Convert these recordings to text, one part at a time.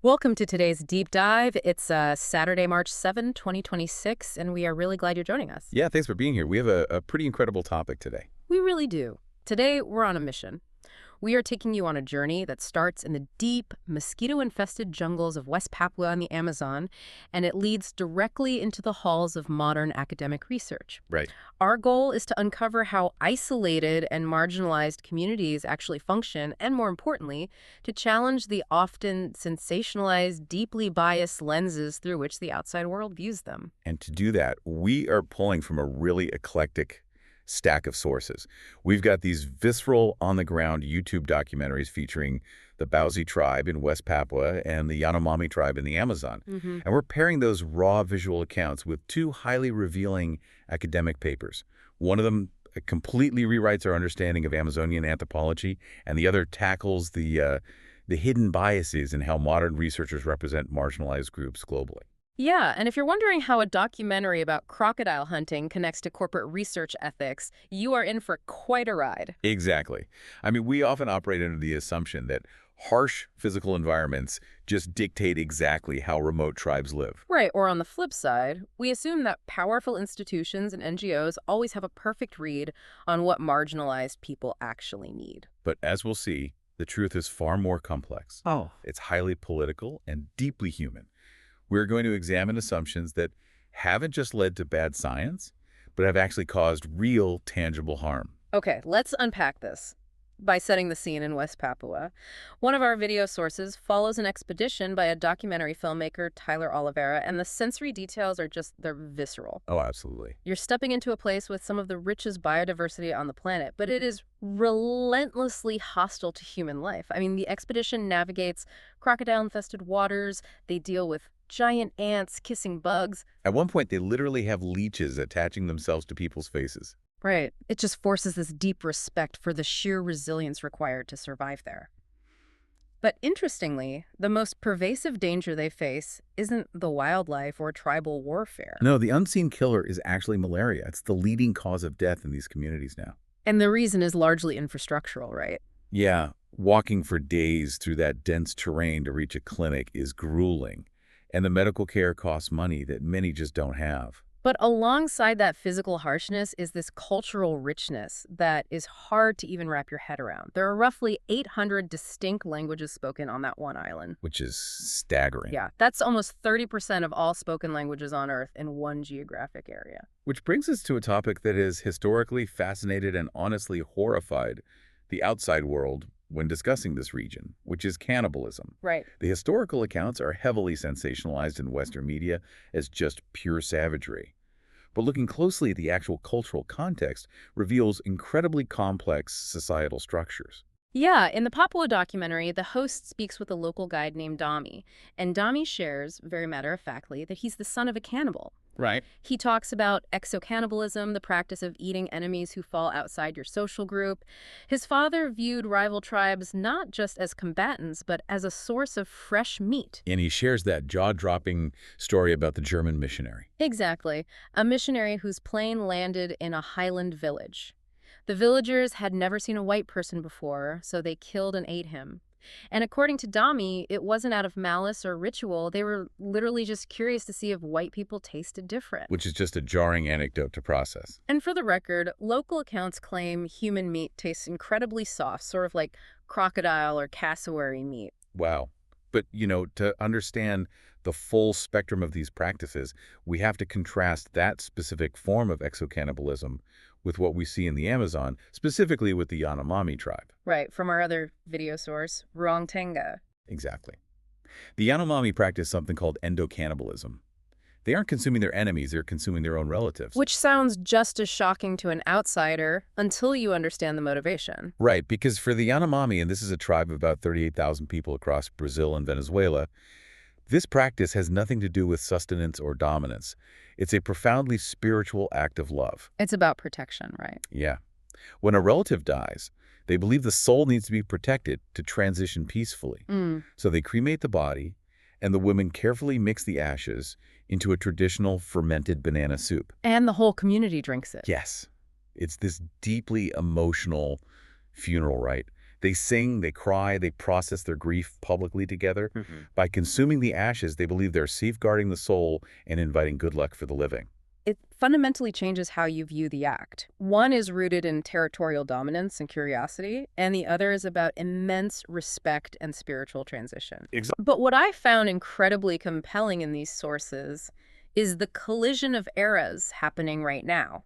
Welcome to today's deep dive. It's Saturday, March 7, 2026, and we are really glad you're joining us. Yeah, thanks for being here. We have a pretty incredible topic today. We really do. Today, we're on a mission. We are taking you on a journey that starts in the deep, mosquito-infested jungles of West Papua and the Amazon, and it leads directly into the halls of modern academic research. Right. Our goal is to uncover how isolated and marginalized communities actually function, and more importantly, to challenge the often sensationalized, deeply biased lenses through which the outside world views them. And to do that, we are pulling from a really eclectic stack of sources. We've got these visceral, on-the-ground YouTube documentaries featuring the Bauzi tribe in West Papua and the Yanomami tribe in the Amazon. And we're pairing those raw visual accounts with two highly revealing academic papers. One of them completely rewrites our understanding of Amazonian anthropology, and the other tackles the hidden biases in how modern researchers represent marginalized groups globally. Yeah, and if you're wondering how a documentary about crocodile hunting connects to corporate research ethics, you are in for quite a ride. Exactly. I mean, we often operate under the assumption that harsh physical environments just dictate exactly how remote tribes live. Right, or on the flip side, we assume that powerful institutions and NGOs always have a perfect read on what marginalized people actually need. But as we'll see, the truth is far more complex. Oh. It's highly political and deeply human. We're going to examine assumptions that haven't just led to bad science, but have actually caused real, tangible harm. Okay, let's unpack this by setting the scene in West Papua. One of our video sources follows an expedition by a documentary filmmaker, Tyler Oliveira, and the sensory details are they're visceral. Oh, absolutely. You're stepping into a place with some of the richest biodiversity on the planet, but it is relentlessly hostile to human life. I mean, the expedition navigates crocodile-infested waters, they deal with giant ants kissing bugs. At one point, they literally have leeches attaching themselves to people's faces. Right. It just forces this deep respect for the sheer resilience required to survive there. But interestingly, the most pervasive danger they face isn't the wildlife or tribal warfare. No, the unseen killer is actually malaria. It's the leading cause of death in these communities now. And the reason is largely infrastructural, right? Yeah, walking for days through that dense terrain to reach a clinic is grueling. And the medical care costs money that many just don't have. But alongside that physical harshness is this cultural richness that is hard to even wrap your head around. There are roughly 800 distinct languages spoken on that one island. Which is staggering. Yeah, that's almost 30% of all spoken languages on Earth in one geographic area. Which brings us to a topic that has historically fascinated and honestly horrified the outside world when discussing this region, which is cannibalism. Right. The historical accounts are heavily sensationalized in Western media as just pure savagery. But looking closely at the actual cultural context reveals incredibly complex societal structures. Yeah, in the Papua documentary, the host speaks with a local guide named Dami, and Dami shares, very matter-of-factly, that he's the son of a cannibal. Right. He talks about exocannibalism, the practice of eating enemies who fall outside your social group. His father viewed rival tribes not just as combatants, but as a source of fresh meat. And he shares that jaw-dropping story about the German missionary. Exactly, a missionary whose plane landed in a highland village. The villagers had never seen a white person before, so they killed and ate him. And according to Dami, it wasn't out of malice or ritual. They were literally just curious to see if white people tasted different. Which is just a jarring anecdote to process. And for the record, local accounts claim human meat tastes incredibly soft, sort of like crocodile or cassowary meat. Wow. But, to understand the full spectrum of these practices, we have to contrast that specific form of exocannibalism with what we see in the Amazon, specifically with the Yanomami tribe. Right, from our other video source, Ruangtenga. Exactly. The Yanomami practice something called endocannibalism. They aren't consuming their enemies, they're consuming their own relatives. Which sounds just as shocking to an outsider until you understand the motivation. Right, because for the Yanomami, and this is a tribe of about 38,000 people across Brazil and Venezuela, this practice has nothing to do with sustenance or dominance. It's a profoundly spiritual act of love. It's about protection, right? Yeah. When a relative dies, they believe the soul needs to be protected to transition peacefully. So they cremate the body, and the women carefully mix the ashes into a traditional fermented banana soup. And the whole community drinks it. Yes. It's this deeply emotional funeral rite. They sing, they cry, they process their grief publicly together. Mhm. By consuming the ashes, they believe they're safeguarding the soul and inviting good luck for the living. It fundamentally changes how you view the act. One is rooted in territorial dominance and curiosity, and the other is about immense respect and spiritual transition. Exactly. But what I found incredibly compelling in these sources is the collision of eras happening right now.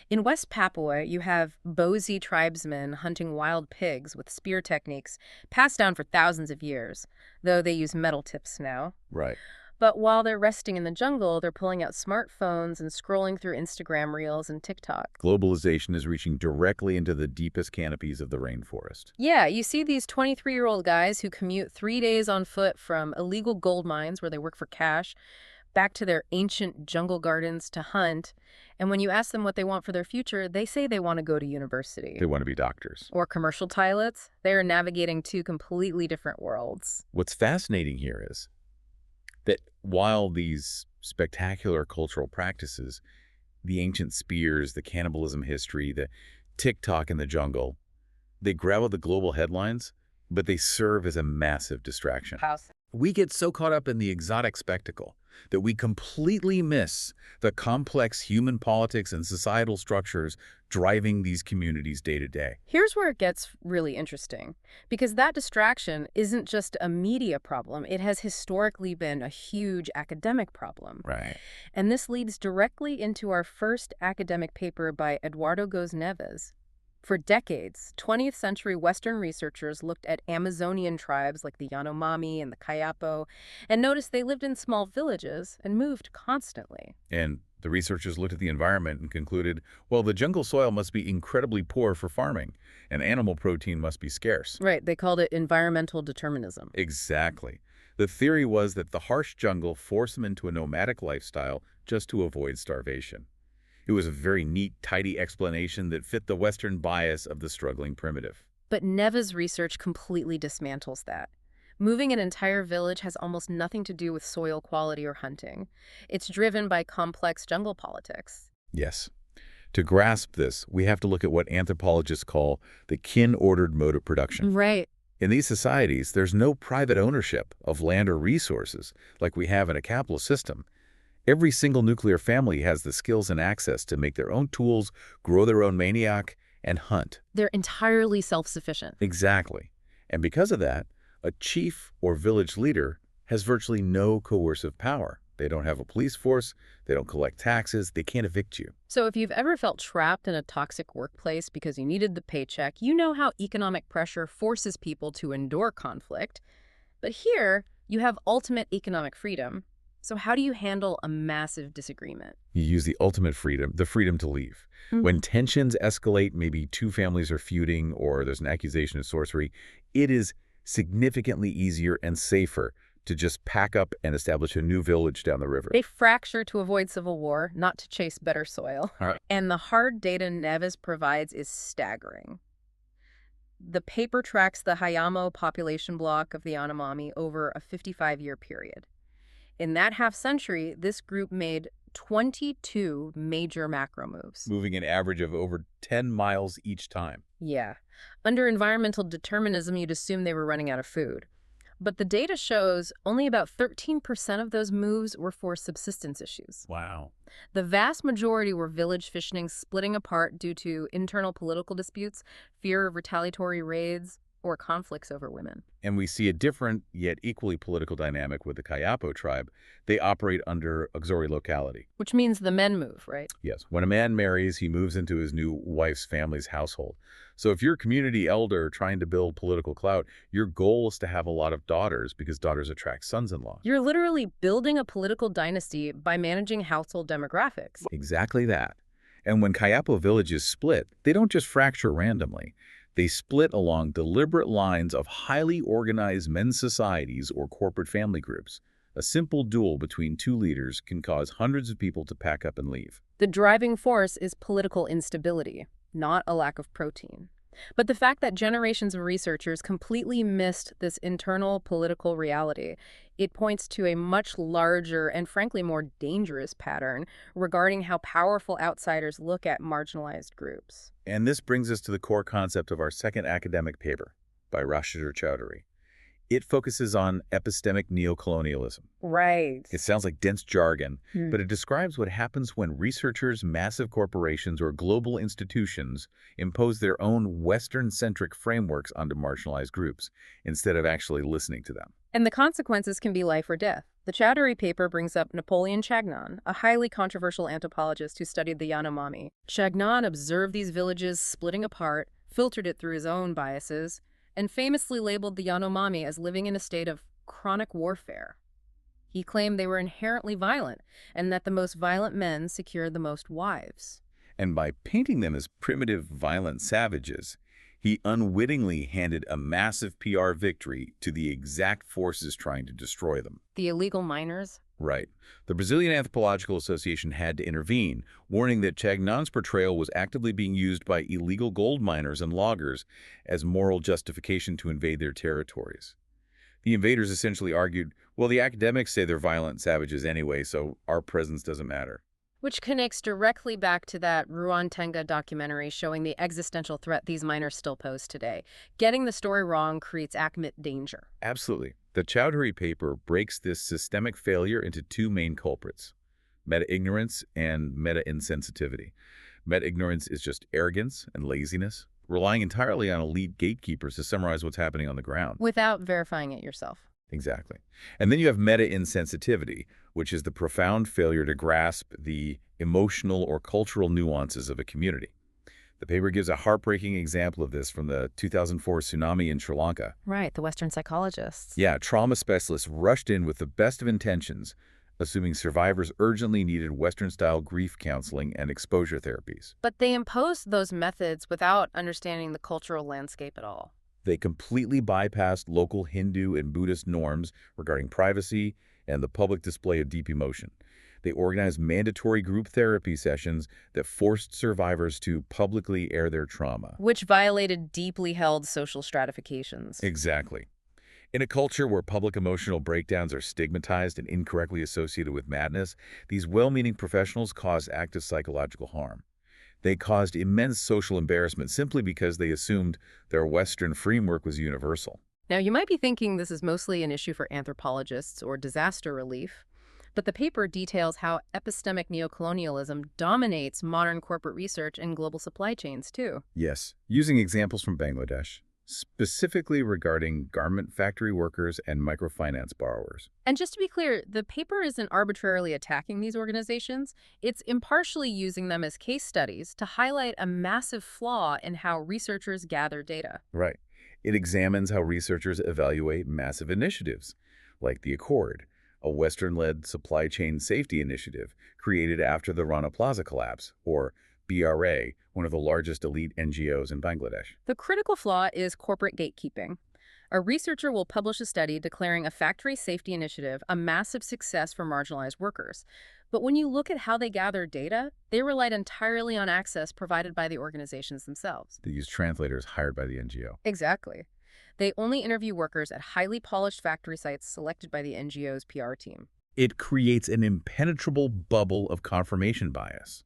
In West Papua, you have Bozi tribesmen hunting wild pigs with spear techniques passed down for thousands of years, though they use metal tips now. Right. But while they're resting in the jungle, they're pulling out smartphones and scrolling through Instagram Reels and TikTok. Globalization is reaching directly into the deepest canopies of the rainforest. Yeah, you see these 23-year-old guys who commute 3 days on foot from illegal gold mines where they work for cash back to their ancient jungle gardens to hunt. And when you ask them what they want for their future, they say they want to go to university. They want to be doctors. Or commercial pilots. They are navigating two completely different worlds. What's fascinating here is that while these spectacular cultural practices, the ancient spears, the cannibalism history, the TikTok in the jungle, they grab the global headlines, but they serve as a massive distraction. House. We get so caught up in the exotic spectacle that we completely miss the complex human politics and societal structures driving these communities day to day. Here's where it gets really interesting, because that distraction isn't just a media problem. It has historically been a huge academic problem. Right. And this leads directly into our first academic paper by Eduardo Goes Neves. For decades, 20th century Western researchers looked at Amazonian tribes like the Yanomami and the Kayapo and noticed they lived in small villages and moved constantly. And the researchers looked at the environment and concluded, well, the jungle soil must be incredibly poor for farming, and animal protein must be scarce. Right, they called it environmental determinism. Exactly. The theory was that the harsh jungle forced them into a nomadic lifestyle just to avoid starvation. It was a very neat, tidy explanation that fit the Western bias of the struggling primitive. But Neves' research completely dismantles that. Moving an entire village has almost nothing to do with soil quality or hunting. It's driven by complex jungle politics. Yes. To grasp this, we have to look at what anthropologists call the kin-ordered mode of production. Right. In these societies, there's no private ownership of land or resources like we have in a capitalist system. Every single nuclear family has the skills and access to make their own tools, grow their own maniac, and hunt. They're entirely self-sufficient. Exactly. And because of that, a chief or village leader has virtually no coercive power. They don't have a police force, they don't collect taxes, they can't evict you. So if you've ever felt trapped in a toxic workplace because you needed the paycheck, you know how economic pressure forces people to endure conflict. But here, you have ultimate economic freedom. So how do you handle a massive disagreement? You use the ultimate freedom, the freedom to leave. When tensions escalate, maybe two families are feuding or there's an accusation of sorcery, it is significantly easier and safer to just pack up and establish a new village down the river. They fracture to avoid civil war, not to chase better soil. All right. And the hard data Neves provides is staggering. The paper tracks the Hayamo population block of the Yanomami over a 55-year period. In that half-century, this group made 22 major macro moves. Moving an average of over 10 miles each time. Yeah. Under environmental determinism, you'd assume they were running out of food. But the data shows only about 13% of those moves were for subsistence issues. Wow. The vast majority were village fishing splitting apart due to internal political disputes, fear of retaliatory raids, or conflicts over women. And we see a different, yet equally political dynamic with the Kayapo tribe. They operate under auxiliary locality. Which means the men move, right? Yes. When a man marries, he moves into his new wife's family's household. So if you're a community elder trying to build political clout, your goal is to have a lot of daughters because daughters attract sons-in-law. You're literally building a political dynasty by managing household demographics. Exactly that. And when Kayapo villages split, they don't just fracture randomly. They split along deliberate lines of highly organized men's societies or corporate family groups. A simple duel between two leaders can cause hundreds of people to pack up and leave. The driving force is political instability, not a lack of protein. But the fact that generations of researchers completely missed this internal political reality, it points to a much larger and frankly more dangerous pattern regarding how powerful outsiders look at marginalized groups. And this brings us to the core concept of our second academic paper, by Rashidar Chowdhury. It focuses on epistemic neocolonialism. Right. It sounds like dense jargon, Hmm. but it describes what happens when researchers, massive corporations, or global institutions impose their own Western-centric frameworks onto marginalized groups instead of actually listening to them. And the consequences can be life or death. The Chowdhury paper brings up Napoleon Chagnon, a highly controversial anthropologist who studied the Yanomami. Chagnon observed these villages splitting apart, filtered it through his own biases, and famously labeled the Yanomami as living in a state of chronic warfare. He claimed they were inherently violent, and that the most violent men secured the most wives. And by painting them as primitive, violent savages, he unwittingly handed a massive PR victory to the exact forces trying to destroy them. The illegal miners? Right. The Brazilian Anthropological Association had to intervene, warning that Chagnon's portrayal was actively being used by illegal gold miners and loggers as moral justification to invade their territories. The invaders essentially argued, well, the academics say they're violent savages anyway, so our presence doesn't matter. Which connects directly back to that Ruan-Tenga documentary showing the existential threat these miners still pose today. Getting the story wrong creates academic danger. Absolutely. The Chowdhury paper breaks this systemic failure into two main culprits: meta-ignorance and meta-insensitivity. Meta-ignorance is just arrogance and laziness, relying entirely on elite gatekeepers to summarize what's happening on the ground. Without verifying it yourself. Exactly. And then you have meta-insensitivity, which is the profound failure to grasp the emotional or cultural nuances of a community. The paper gives a heartbreaking example of this from the 2004 tsunami in Sri Lanka. Right, the Western psychologists. Yeah, trauma specialists rushed in with the best of intentions, assuming survivors urgently needed Western-style grief counseling and exposure therapies. But they imposed those methods without understanding the cultural landscape at all. They completely bypassed local Hindu and Buddhist norms regarding privacy and the public display of deep emotion. They organized mandatory group therapy sessions that forced survivors to publicly air their trauma. Which violated deeply held social stratifications. Exactly. In a culture where public emotional breakdowns are stigmatized and incorrectly associated with madness, these well-meaning professionals caused active psychological harm. They caused immense social embarrassment simply because they assumed their Western framework was universal. Now, you might be thinking this is mostly an issue for anthropologists or disaster relief, but the paper details how epistemic neocolonialism dominates modern corporate research and global supply chains, too. Yes, using examples from Bangladesh, specifically regarding garment factory workers and microfinance borrowers. And just to be clear, the paper isn't arbitrarily attacking these organizations. It's impartially using them as case studies to highlight a massive flaw in how researchers gather data. Right. It examines how researchers evaluate massive initiatives, like the Accord, a Western-led supply chain safety initiative created after the Rana Plaza collapse, or BRA, one of the largest elite NGOs in Bangladesh. The critical flaw is corporate gatekeeping. A researcher will publish a study declaring a factory safety initiative a massive success for marginalized workers. But when you look at how they gather data, they relied entirely on access provided by the organizations themselves. They use translators hired by the NGO. Exactly. They only interview workers at highly polished factory sites selected by the NGO's PR team. It creates an impenetrable bubble of confirmation bias.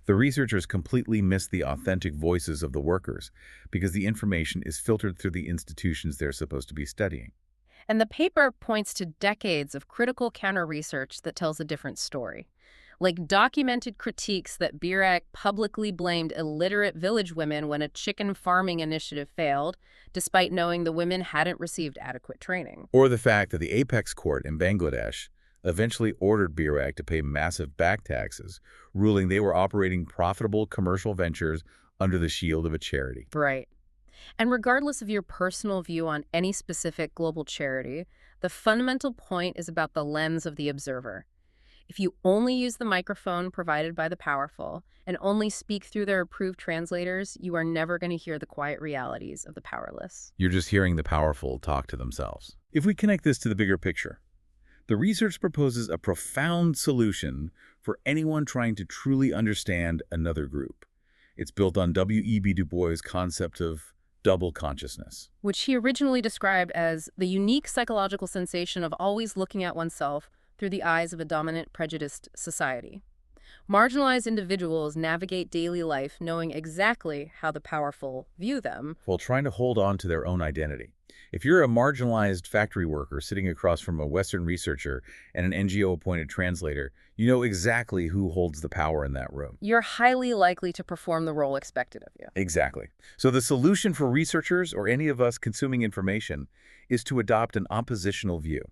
The researchers completely miss the authentic voices of the workers because the information is filtered through the institutions they're supposed to be studying. And the paper points to decades of critical counter-research that tells a different story, like documented critiques that BIRAC publicly blamed illiterate village women when a chicken farming initiative failed, despite knowing the women hadn't received adequate training. Or the fact that the apex court in Bangladesh eventually ordered BIRAC to pay massive back taxes, ruling they were operating profitable commercial ventures under the shield of a charity. Right. And regardless of your personal view on any specific global charity, the fundamental point is about the lens of the observer. If you only use the microphone provided by the powerful and only speak through their approved translators, you are never going to hear the quiet realities of the powerless. You're just hearing the powerful talk to themselves. If we connect this to the bigger picture, the research proposes a profound solution for anyone trying to truly understand another group. It's built on W.E.B. Du Bois' concept of double consciousness, Which he originally described as the unique psychological sensation of always looking at oneself through the eyes of a dominant, prejudiced society. Marginalized individuals navigate daily life knowing exactly how the powerful view them. while trying to hold on to their own identity. If you're a marginalized factory worker sitting across from a Western researcher and an NGO-appointed translator, you know exactly who holds the power in that room. You're highly likely to perform the role expected of you. Exactly. So the solution for researchers or any of us consuming information is to adopt an oppositional view.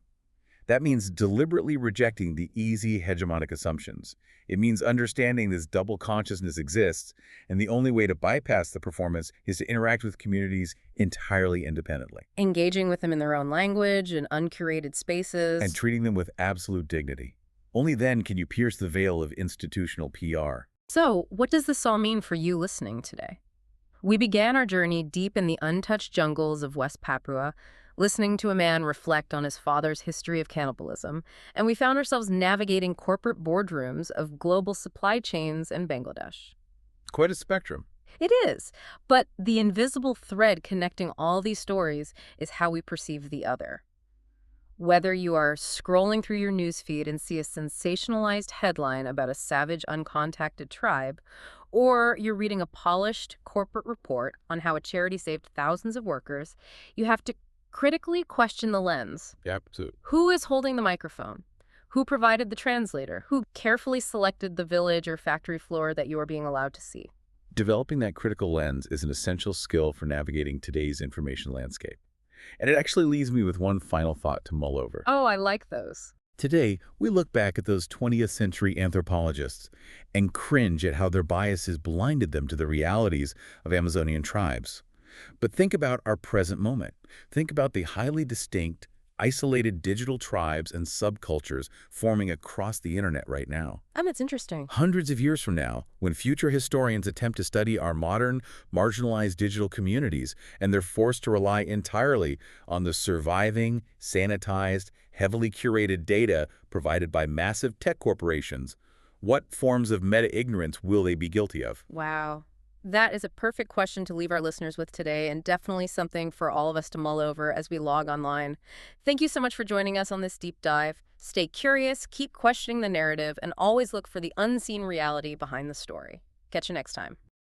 That means deliberately rejecting the easy hegemonic assumptions. It means understanding this double consciousness exists, and the only way to bypass the performance is to interact with communities entirely independently Engaging with them in their own language and uncurated and spaces. treating them with absolute dignity. Only then can you pierce the veil of institutional PR. So, what does this all mean for you listening today? We began our journey deep in the untouched jungles of West Papua, listening to a man reflect on his father's history of cannibalism, and we found ourselves navigating corporate boardrooms of global supply chains in Bangladesh. Quite a spectrum. It is, but the invisible thread connecting all these stories is how we perceive the other. Whether you are scrolling through your newsfeed and see a sensationalized headline about a savage, uncontacted tribe, or you're reading a polished corporate report on how a charity saved thousands of workers, you have to critically question the lens. Yep. So Who is holding the microphone? Who provided the translator? Who carefully selected the village or factory floor that you are being allowed to see? developing that critical lens is an essential skill for navigating today's information landscape. And it actually leaves me with one final thought to mull over. Oh, I like those. Today, we look back at those 20th century anthropologists and cringe at how their biases blinded them to the realities of Amazonian tribes. But think about our present moment. Think about the highly distinct, isolated digital tribes and subcultures forming across the internet right now. It's interesting. Hundreds of years from now, when future historians attempt to study our modern, marginalized digital communities, and they're forced to rely entirely on the surviving, sanitized, heavily curated data provided by massive tech corporations, what forms of meta-ignorance will they be guilty of? Wow. That is a perfect question to leave our listeners with today, and definitely something for all of us to mull over as we log online. Thank you so much for joining us on this deep dive. Stay curious, keep questioning the narrative, and always look for the unseen reality behind the story. Catch you next time.